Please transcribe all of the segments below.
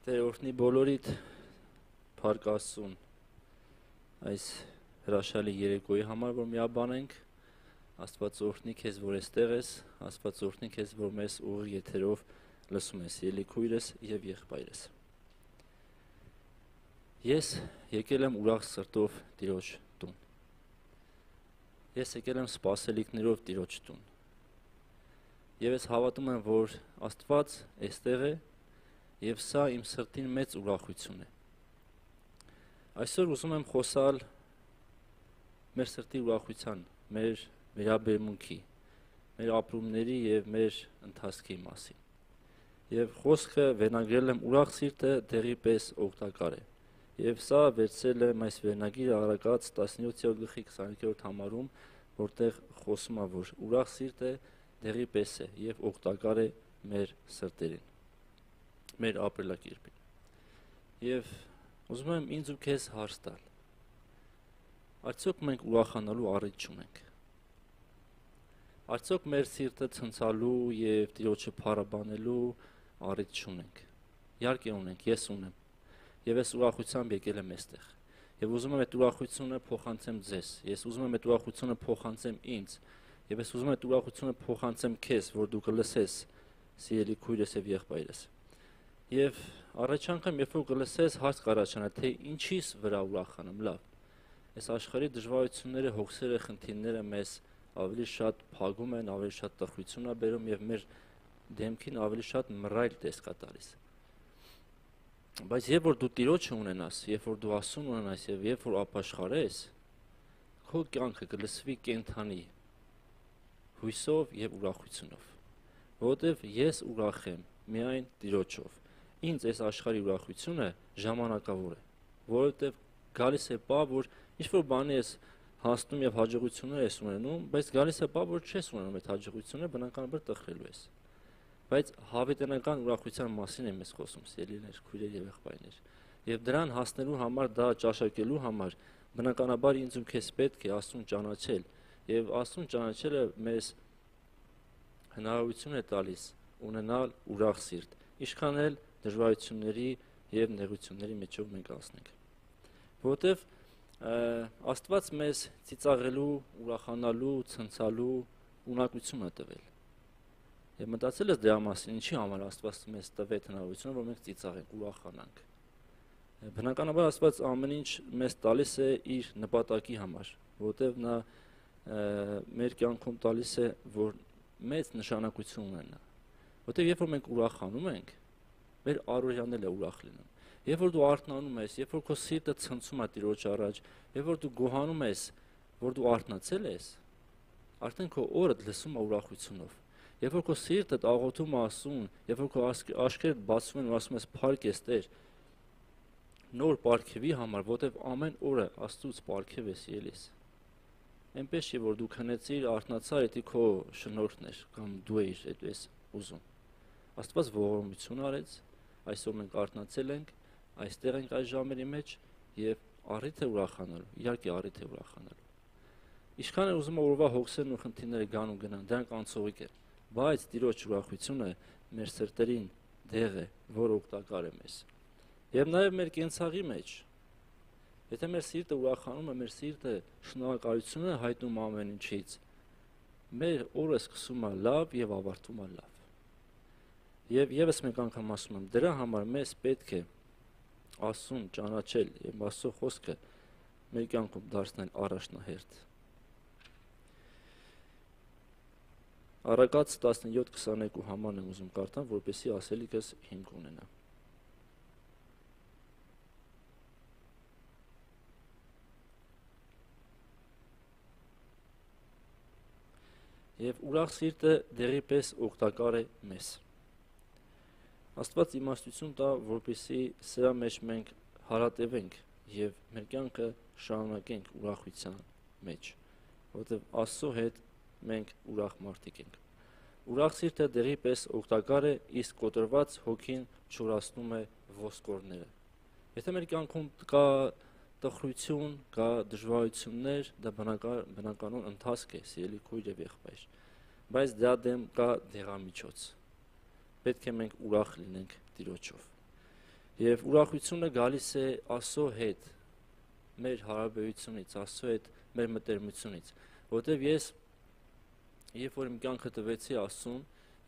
Տեր օրհնի բոլորիդ Փառք Աստծուն այս հրաշալի երեկոյի համար, որ միաբանենք, Աստված օրհնի քեզ, որ այստեղ ես, Աստված օրհնի քեզ, որ մեզ ուղիղ եթերով լսում ես, ելիքույրս եւ եղբայրս։ Ես եկել եմ ուրախ սրտով Տիրոջ տուն։ Ես եկել եմ սպասելիքներով Տիրոջ տուն։ Եվ ես հավատում եմ, որ Աստված այստեղ է եւ սա իմ սրտին մեծ ուրախություն է։ Այսօր ուզում եմ խոսալ մեր սրտի ուրախության, մեր վերաբերմունքի, մեր ապրումների եւ մեր ընթացքի մասին։ Եվ խոսքը վերնագրել եմ ուրախ սիրտը դեղի պես օգտակար է։ Եվ սա վերցրել եմ այս վերնագիրը Առակաց 17-րդ համարում, որտեղ խոսում է, որ ուրախ սիրտը դեղի պես է եւ օգտակար է մեր սրտերին, մեր ապրելակերպին։ Եվ ուզում եմ ինձ ու քեզ հարց տալ. արդյոք մենք ուրախանալու առիթ չունենք։ Արդյոք մեր սիրտը ցնցալու եւ Տիրոջը փառաբանելու առիթ չունենք։ Իհարկե ունենք, ես ունեմ։ Եվ ես ուրախությամբ եկել եմ այստեղ։ Եվ ուզում եմ այդ ուրախությունը փոխանցեմ ձեզ։ Ես ուզում եմ այդ ուրախությունը փոխանցեմ ինձ։ Եվ ես ուզում եմ այդ ուրախությունը փոխանցեմ քեզ, որ դու կլսես, սիրելի քույրս եւ եղբայրս։ Եվ առաջանկամ, երբ որ կլսես, հարց կառաջանա, թե ինչի՞ս վրա ուրախանամ, լավ։ Այս աշխարհի դժվարությունները, հոգսերը, խնդիրները մեզ ավելի շատ փագում են, ավելի շատ տխրություն է բերում եւ մեր դեմքին ավելի շատ մռայլ տեսք է տալիս։ Բայց երբ որ դու Տիրոջը ունենաս, երբ որ դու Աստծուն ունենաս եւ երբ որ ապաշխարես, քո կյանքը կլսվի կենթանի հույսով եւ ուրախությունով, որովհետեւ ես ուրախ եմ միայն Տիրոջով։ Ինձ այս աշխարհի ուրախությունը ժամանակավոր է, որովհետեւ գալիս է բա, որ ինչ-որ բանի ես հասնում եւ հաջողություններ ես ունենում, բայց գալիս է բա, որ չես ունենում այդ հաջողությունները, բնականաբար տխրելու ես։ Բայց հավիտենական ուրախության մասին եմ ես խոսում, սիրելիներ, քույրեր եւ եղբայրներ։ Եվ դրան հասնելու համար, դա ճաշակելու համար, բնականաբար ինձ ու քեզ պետք է Աստծուն ճանաչել, եւ Աստծուն ճանաչելը մեզ հնարավորություն է տալիս ունենալ ուրախ սիրտ, ինչքան էլ դժվարությունների եւ նեղությունների միջով մենք անցնենք։ Որովհետեւ Աստված մեզ ծիծաղելու, ուրախանալու, ցնցալու ունակություն է տվել։ Եվ մտածել ես դրա մասին, ինչի համար Աստված մեզ տվեց հնարավորությունը, որ մենք ծիծաղենք, ուրախանանք։ Բնականաբար Աստված ամեն ինչ մեզ տալիս է իր նպատակի համար, որովհետև նա մեր կյանքում տալիս է, որ մեծ նշանակություն ունենա։ Որովհետև երբ որ մենք ուրախանում ենք, մեր առօրյանն էլ է ուրախ լինում։ Երբ որ դու արթնանում ես, երբ որ քո սիրտը ցնցում է Տիրոջ առաջ, երբ որ դու գոհանում ես, որ դու արթնացել ես, արդեն քո օրը լսում է ուրախությունով։ Երբ որ քո սիրտը աղոթում է Աստծուն, երբ որ քո աչքերդ բացվում են ու ասում ես փառք ես Տեր, նոր պարգևի համար, որովհետև ամեն օրը Աստծուց պարգև ես ելիս։ Այնպես չէ, որ դու քնեցիր, արթնացար, դա քո շնորհքն էր, կամ դու էիր այդպես ուզում։ Աստված ողորմություն արեց, այսօր մենք արթնացել ենք, այստեղ ենք այս ժամերի մեջ եւ առիթ է ուրախանալու, իհարկե առիթ է ուրախանալու։ Ինչքան էլ ուզում եմ օրվա հոգսերն ու խնդիրները գան ու գնան, դրանք անցողիկ են, բայց Տիրոջ ուրախությունը մեր սրտերին դեղ է, որ օգտակար է մեզ։ Եվ նաեւ մեր կենցաղի մեջ, եթե մեր սիրտը ուրախանում է, մեր սիրտը շնորհակալություն է հայտնում ամեն ինչից, մեր օրը սկսում է լավ եւ ավարտվում է լավ։ Եվ եւս մեկ անգամ ասում եմ, դրա համար մեզ պետք է Աստծուն ճանաչել եւ Աստծո խոսքը մեր կյանքում դարձնել առաջնահերթ։ Առակաց 17-22 համարն եմ ուզում կարդամ, որպեսզի ասելիքս հիմք ունենա։ Եվ ուրախ սիրտը դեղի պես օգտակար է մեզ։ Աստված իմաստություն տա, որպեսզի սրա մեջ մենք հարատևենք եւ մեր կյանքը շարունակենք ուրախության մեջ, որովհետեւ Աստծո հետ մենք ուրախ մարդիկ ենք։ Ուրախ սիրտը դեղի պես օգտակար է, իսկ կոտրված հոգին չորացնում է ոսկորները։ Եթե մեր կյանքում կա տխրություն, կա դժվարություններ, դա բնականon ընթացք է, սիրելի քույր եւ եղբայր, բայց դա դեմ կա դեղամիջոց։ Պետք է մենք ուրախ լինենք Տիրոջով։ Եվ ուրախությունը գալիս է Աստծո հետ, մեր հարաբերությունից, Աստծո հետ մեր մտերմությունից, որտեղ ես երբ որ իմ կյանքը տվեցի Աստծուն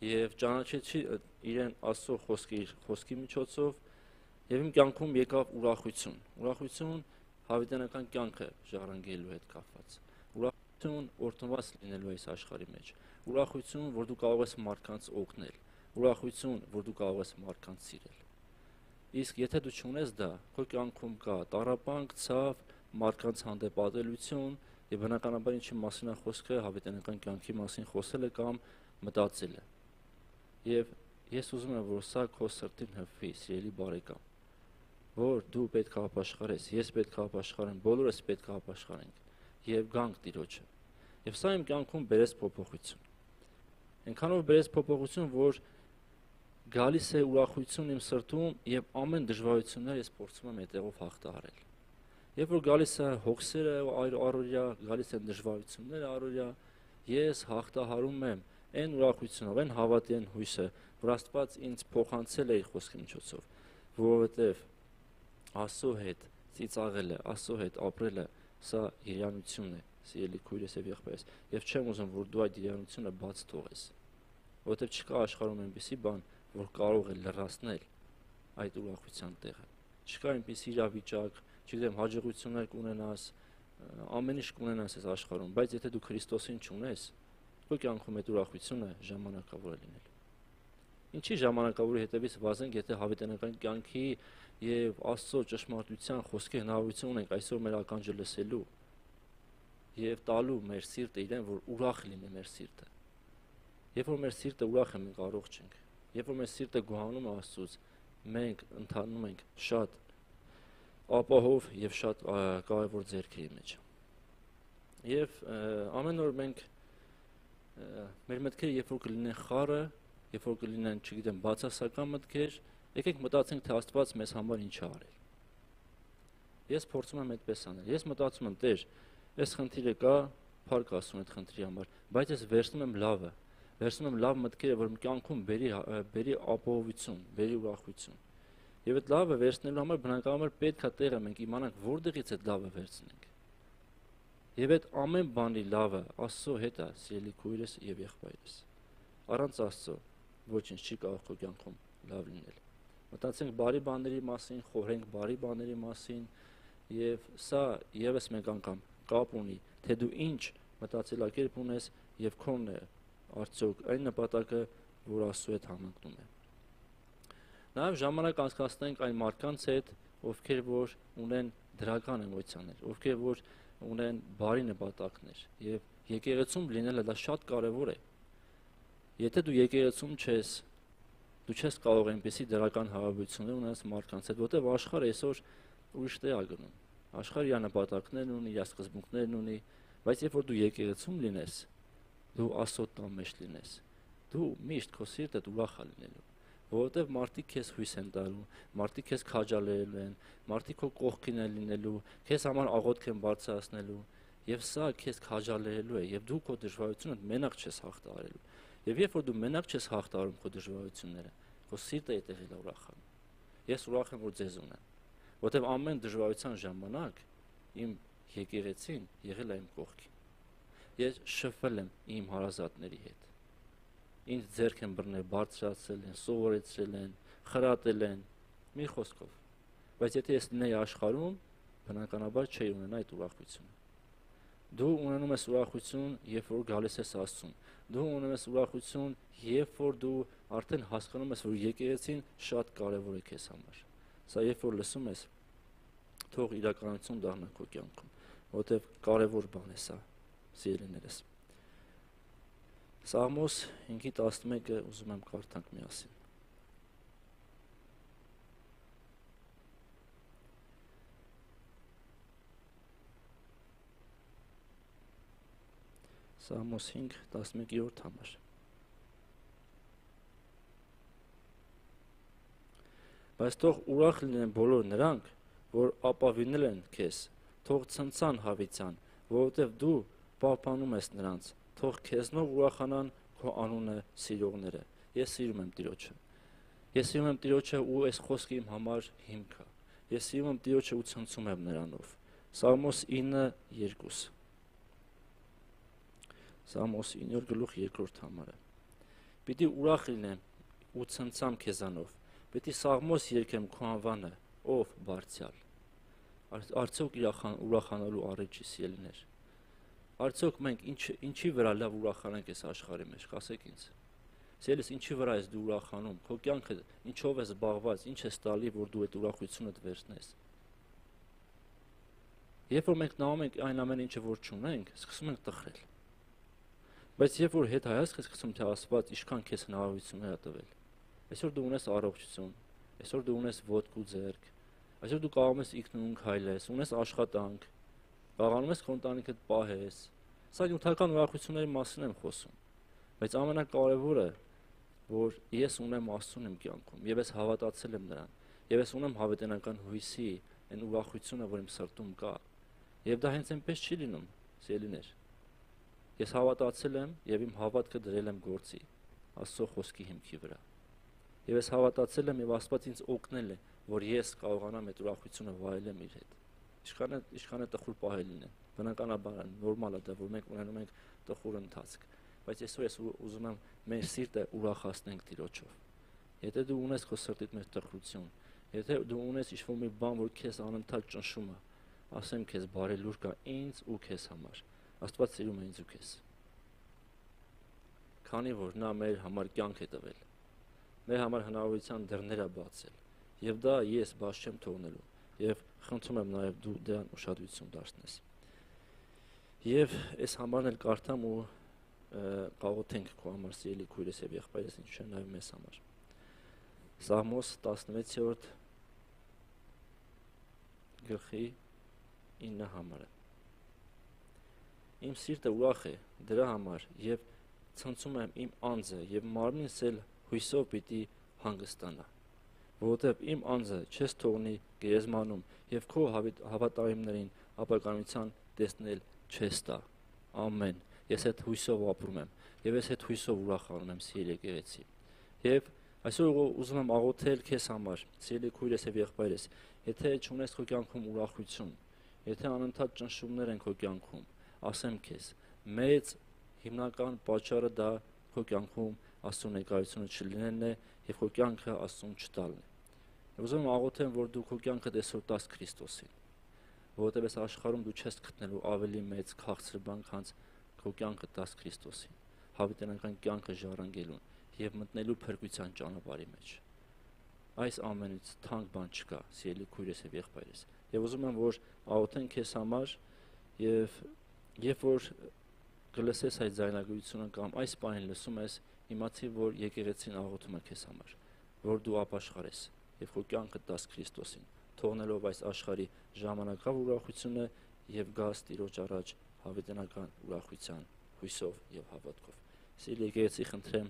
եւ ճանաչեցի իրեն Աստծո խոսքի միջոցով եւ իմ կյանքում եկավ ուրախություն հավիտենական կյանքը ժառանգելու հետ կապված, ուրախություն օրհնված լինելու այս աշխարհի մեջ, ուրախություն, որ դու կարող ես մարդկանց օգնել, ուրախություն, որ դու կարող ես մարդկանց սիրել։ Իսկ եթե դու չունես դա, քո կյանքում կա տառապանք, ցավ, մարդկանց հանդեպ ատելություն, եւ բնականաբար ինչի մասին է խոսքը, հավիտենական կյանքի մասին խոսելը կամ մտածելը։ Եվ ես ուզում եմ, որ սա քո սրտին հպվի, սիրելի բարեկամ, որ դու պետք է ապաշխարես, ես պետք է ապաշխարեմ, բոլորս պետք է ապաշխարենք եւ գանք Տիրոջը։ Եվ սա իմ կյանքում բերեց փոփոխություն։ Այնքանով բերեց փոփոխություն, որ գալիս է ուրախություն իմ սրտում եւ ամեն դժվարություններ ես փորձում եմ այդտեղով հաղթահարել։ Երբ որ գալիս է հոգսերը առօրյա, գալիս են դժվարությունները առօրյա, ես հաղթահարում եմ այն ուրախությունով, այն հավատի, այն հույսը, որ Աստված ինձ փոխանցել է իր խոսքի միջոցով, որովհետեւ Աստծո հետ ծիծաղելը, Աստծո հետ ապրելը, սա երանություն է, սիրելի քույրես եւ եղբայրս, եւ չեմ ուզում, որ դու այդ երանությունը բաց թողես, որովհետեւ չկա աշխարհում այնպիսի բան, որ կարող է լրացնել այդ ուրախության տեղը։ Չկա այնպիսի իրավիճակ, չգիտեմ, հաջողություններ կունենաս, ամեն ինչ կունենաս այս աշխարհում, բայց եթե դու Քրիստոսին չունես, քո կյանքում այդ ուրախությունը ժամանակավոր է լինելու։ Ինչի ժամանակավորի հետևից վազենք, եթե հավիտենական կյանքի եւ Աստծո ճշմարտության խոսքի հնարավորություն ունենք այսօր մեր ականջը լսելու եւ տալու մեր սիրտը իրեն, որ ուրախ լինի մեր սիրտը։ Երբ որ մեր սիրտը ուրախ է, մենք առողջ ենք։ Երբ որ մեր սիրտը գոհանում է Աստծուց, մենք ընթանում ենք շատ ապահով եւ շատ կարեւոր ձեռքերի մեջ։ Եվ ամեն օր մենք մեր մտքերը երբ որ կլինեն խառը, երբ որ կլինեն, չգիտեմ, բացասական մտքեր, եկեք մտածենք, թե Աստված մեզ համար ինչ է արել։ Ես փորձում եմ այդպես անել։ Ես մտածում եմ, Տեր, այս խնդիրը կա, փառք Աստծուն այդ խնդրի համար, բայց ես վերցնում եմ լավը, վերցնում եմ լավ մտքերը, որ իմ կյանքում բերի ապահովություն, բերի ուրախություն։ Եվ այդ լավը վերցնելու համար բնականաբար պետք է տեղը մենք իմանանք, որտեղից այդ լավը վերցնենք։ Եվ այդ ամեն բանի լավը Աստծո հետ է, սիրելի քույրես եւ եղբայրս։ Առանց Աստծո ոչինչ չի կարող քո կյանքում լավ լինել։ Մտածենք բարի բաների մասին, խորհենք բարի բաների մասին, եւ սա եւս մեկ անգամ կապ ունի, թե դու ինչ մտածելակերպ ունես եւ քոնն է արդյոք այն նպատակը, որ Աստծո հետ համընկնում է։ Նաեւ ժամանակ անցկացնենք այն մարդկանց հետ, ովքեր որ ունեն դրական էմոցիաներ, ովքեր որ ունեն բարի նպատակներ, եւ եկեղեցում լինելը դա շատ կարեւոր է։ Եթե դու եկեղեցում չես, դու չես կարող այնպեսի դրական հարաբերություններ ունենալ մարդկանց հետ, որտեղ աշխարհը այսօր ուրիշ տեղ է գնում։ Աշխարհը իր նպատակներն ունի, իր սկզբունքներն ունի, բայց երբ որ դու եկեղեցում լինես, դու Աստծո տան մեջ լինես, դու միշտ քո սիրտը ուրախ է լինելու, որովհետև մարդիկ քեզ հույս են տալու, մարդիկ քեզ քաջալերելու են, մարդիկ քո կողքին են լինելու, քեզ համար աղոթք են բարձրացնելու, եւ սա քեզ քաջալերելու է, եւ դու քո դժվարությունը մենակ չես հաղթահարելու։ Եվ երբ որ դու մենակ չես հաղթահարում քո դժվարությունները, քո սիրտը այդտեղից է ուրախանում։ Ես ուրախ եմ, որ ձեզ ունեմ, որովհետև ամեն դժվարության ժամանակ իմ եկեղեցին եղել է իմ կողքին։ Ես շփվել եմ իմ հարազատների հետ։ Ինձ ձեռք են բռնել, բարձրացրել են, սովորեցրել են, խրատել են, մի խոսքով։ Բայց եթե ես լինեի աշխարհում, բնականաբար չէի ունենա այդ ուրախությունը։ Դու ունենում ես ուրախություն, երբ որ գալիս ես Աստծուն։ Դու ունենում ես ուրախություն, երբ որ դու արդեն հասկանում ես, որ եկեղեցին շատ կարևոր է քեզ համար։ Սա երբ որ լսում ես, թող իրականություն դառնա քո կյանքում, որովհետև կարևոր բան է սա, սիրելիներս։ Սաղմոս 5:11-ը ուզում եմ կարդանք միասին։ Սաղմոս 5:11 համար։ Բայց թող ուրախ լինեն բոլոր նրանք, որ ապավինել են քեզ, թող ցնցան հավիտյան, որովհետև դու պահպանում ես նրանց, թող քեզնով ուրախանան քո անունը սիրողները։ Ես սիրում եմ Տիրոջը։ Ես սիրում եմ Տիրոջը ու այս խոսքը իմ համար հիմք է։ Ես սիրում եմ Տիրոջը ու ցնծում եմ նրանով։ Սաղմոս 9:2 Սաղմոս 9:2 համարը։ Պիտի ուրախ լինեմ ու ցնծամ քեզանով։ Պիտի սաղմոս երգեմ քո անվանը, ով բարձյալ։ Արդյոք ուրախանալու առիթ չի սիրելիներ։ Արդյոք մենք ինչի վրա լավ ուրախանանք այս աշխարհի մեջ, ասեք ինձ։ Սիրելիս, ինչի վրա ես դու ուրախանում, քո կյանքը ինչով ես զբաղված, ինչ ես տալի, որ դու այդ ուրախությունդ վերցնես։ Երբ որ մենք նայում ենք այն ամեն ինչը, որ չունենք, սկսում ենք տխրել։ Բայց երբ որ հետ հայացք ես գցում, թե Աստված ինչքան քեզ հնարավորություններ է տվել։ Այսօր դու ունես առողջություն, այսօր դու ունես ոտք ու ձեռք, այսօր դու կարող ես ինքնուրույն քայլես, ունես աշխատանք, կարողանում ես քո ընտանիքդ պահես։ Սա նյութական ուրախությունների մասին եմ խոսում։ Բայց ամենակարևորը, որ ես ունեմ Աստծուն իմ կյանքում, եւ ես հավատացել եմ նրան, եւ ես ունեմ հավիտենական հույսի այն ուրախությունը, որ իմ սրտում կա։ Եվ դա հենց այնպես չի լինում, սիրելիներ։ Ես հավատացել եմ եւ իմ հավատքը դրել եմ գործի Աստծո խոսքի հիմքի վրա։ Եվ ես հավատացել եմ եւ Աստված ինձ օգնել է, որ ես կարողանամ այդ ուրախությունը վայելեմ իր հետ։ Ինչքան է տխուր պահել լինեն։ Բնականաբար նորմալ է դա, որ մենք ունենում ենք տխուր ընթացք, բայց այսօր ես ուզում եմ մեր սիրտը ուրախացնենք Տիրոջով։ Եթե դու ունես քո սրտիդ մեջ տխրություն, եթե դու ունես ինչ-որ մի բան, որ քեզ անընդհատ ճնշում է, ասեմ քեզ բարի լուր կա ինձ ու քեզ համար։ Աստված սիրում է ինձ ու քեզ։ Քանի որ նա մեր համար կյանք է տվել, մեր համար հնարավորության դռներ է բացել, եւ դա ես բաց չեմ թողնելու, եւ խնդրում եմ նաեւ դու դրան ուշադրություն դարձնես։ Եվ այս համարն էլ կարդամ ու կաղոթենք քո համար սիրելի քույրես եւ եղբայրս, ինչ չէ նաեւ մեզ համար։ Սաղմոս 16-րդ գլխի 9 համարը։ Իմ սիրտը ուրախ է դրա համար եւ ցնծում եմ իմ անձը եւ մարմինս էլ հույսով պիտի հանգստանա, որովհետեւ իմ անձը չես թողնի գերեզմանում եւ քո հավատարիմներին ապականության տեսնել չես տա։ Ամեն։ Ես այդ հույսով ապրում եմ եւ ես այդ հույսով ուրախանում եմ, սիրելի եկեղեցի։ Եվ այսօր ուզում եմ աղոթել քեզ համար, սիրելի քույրես եւ եղբայրս, եթե չունես քո կյանքում ուրախություն, եթե անընդհատ ճնշումներ են քո կյանքում, ասեմ քեզ, մեծ հիմնական պատճառը դա քո կյանքում Աստծո ներկայությունը չլինելն է եւ քո կյանքը Աստծուն չտալն է։ Եվ ուզում եմ աղոթեմ, որ դու քո կյանքը դեսօր տաս Քրիստոսին, որովհետեւ այս աշխարհում դու չես գտնելու ավելի մեծ քաղցր բան, քան քո կյանքը տաս Քրիստոսին, հավիտենական կյանքը ժառանգելուն եւ մտնելու փրկության ճանապարհի մեջ։ Այս ամենից թանկ բան չկա, սիրելի քույրես եւ եղբայրս։ Եվ ուզում եմ, որ աղոթենք քեզ համար եւ երբ որ կլսես այդ ձայնագրությունը կամ այս բանին լսում ես, իմացի, որ եկեղեցին աղոթում է քեզ համար, որ դու ապաշխարես եւ քո կյանքը տաս Քրիստոսին, թողնելով այս աշխարհի ժամանակավոր ուրախությունը եւ գաս Տիրոջ առաջ հավիտենական ուրախության հույսով եւ հավատքով։ Սիրելի եկեղեցի, խնդրեմ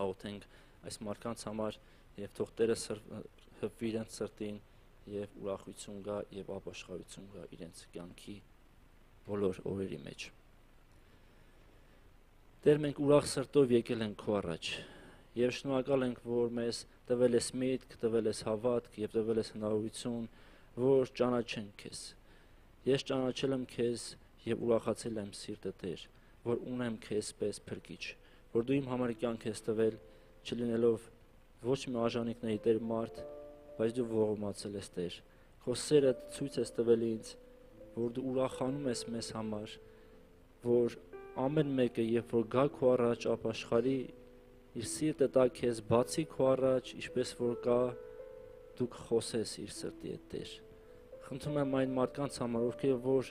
աղոթենք այս մարդկանց համար եւ թող Տերը հպվի իրենց սրտին եւ ուրախություն գա եւ ապաշխարություն գա իրենց կյանքի բոլոր օրերի մեջ։ Տեր, մենք ուրախ սրտով եկել ենք քո առաջ եւ շնորհակալ ենք, որ մեզ տվել ես միտք, տվել ես հավատք եւ տվել ես հնարավորություն, որ ճանաչենք քեզ։ Ես ճանաչել եմ քեզ եւ ուրախացել եմ սիրտը, Տեր, որ ունեմ քեզ պես փրկիչ, որ դու իմ համար կյանք ես տվել, չլինելով ոչ մի արժանինքների Տեր մարդ, բայց դու ողորմացել ես, Տեր։ Քո սերը ցույց ես տվել ինձ, որ դու ուրախանում ես մեզ համար, որ ամեն մեկը, երբ որ գա քո առաջ ապաշխարի, իր սիրտը տա քեզ բացի քո առաջ, ինչպես որ կա, դու կխոսես իր սրտի հետ, Տեր։ Խնդրում եմ այն մարդկանց համար, ովքեր որ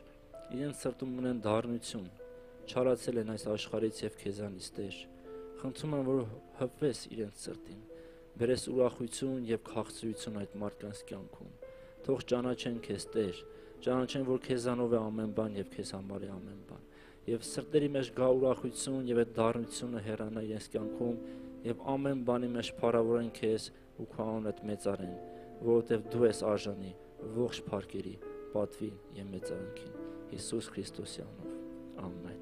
իրենց սրտում ունեն դառնություն, չարացել են այս աշխարհից եւ քեզանից, Տեր։ Խնդրում եմ, որ հպվես իրենց սրտին, բերես ուրախություն եւ քաղցրություն այդ մարդկանց կյանքում։ Թող ճանաչեն քեզ, Տեր, ճանաչեն, որ քեզանով է ամեն բան եւ քեզ համար է ամեն բան։ Եվ սրտերի մեջ գա ուրախություն եւ այդ դառնությունը հեռանա իրենց կյանքում եւ ամեն բանի մեջ փառավորեն քեզ ու քո անունդ մեծարեն, որովհետեւ դու ես արժանի ողջ փառքերի, պատվի եւ մեծարանքին։ Հիսուս Քրիստոսի անունով։ Ամեն։